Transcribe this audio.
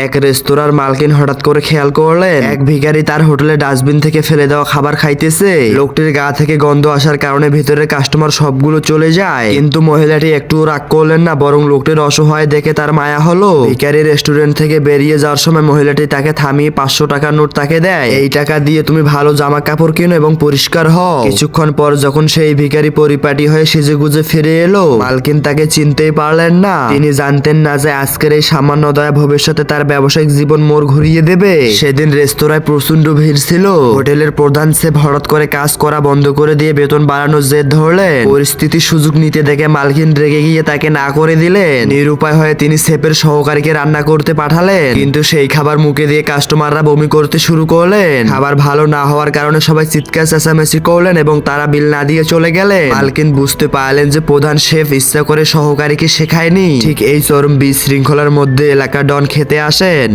এক রেস্তোরাঁর মালকিন হঠাৎ করে খেয়াল করলেন এক ভিখারি তার হোটেলে ডাস্টবিন থেকে ফেলে দেওয়া খাবার খাইতেছে। লোকটির গা থেকে গন্ধ আসার কারণে ভিতরের কাস্টমার সবগুলো চলে যায়, কিন্তু মহিলাটি একটু রাগ করলেন না, বরং লোকটির অসহায় দেখে তার মায়া হলো। ভিখারি রেস্টুরেন্ট থেকে বেরিয়ে যাওয়ার সময় মহিলাটি তাকে থামিয়ে 500 টাকার নোট তাকে দেয়। এই টাকা দিয়ে তুমি ভালো জামা কাপড় কিনো এবং পরিষ্কার হও। কিছুক্ষণ পর যখন সেই ভিখারি পরিপাটি হয়ে সেজেগুজে ফিরে এলো, মালকিন তাকে চিনতেই পারলেন না। তিনি জানতেন না যে আজকের এই সামান্য দয়া ভবিষ্যতে তার ব্যবসায়িক জীবন মোড় ঘুরিয়ে দেবে। সেদিন রেস্তোরাঁয় প্রচন্ড ভিড় ছিল। হোটেলের প্রধান শেফ হঠাৎ করে কাজ করা বন্ধ করে দিয়ে বেতন বাড়ানোর জেদ ধরলেন। পরিস্থিতির সুযোগ নিতে দেখে মালকিন রেগে গিয়ে তাকে না করে দিলেন। নিরুপায় হয়ে তিনি শেফের সহকারীকে রান্না করতে পাঠালেন, কিন্তু সেই খাবার মুখে দিয়ে কাস্টমাররা বমি করতে শুরু করলেন। খাবার ভালো না হওয়ার কারণে সবাই চিৎকার চেঁচামেচি করলেন এবং তারা বিল না দিয়ে চলে গেলেন। মালকিন বুঝতে পারলেন যে প্রধান শেফ ইচ্ছা করে সহকারীকে শেখায়নি। ঠিক এই চরম বিশৃঙ্খলার মধ্যে এলাকার ডন খেতে আসেন।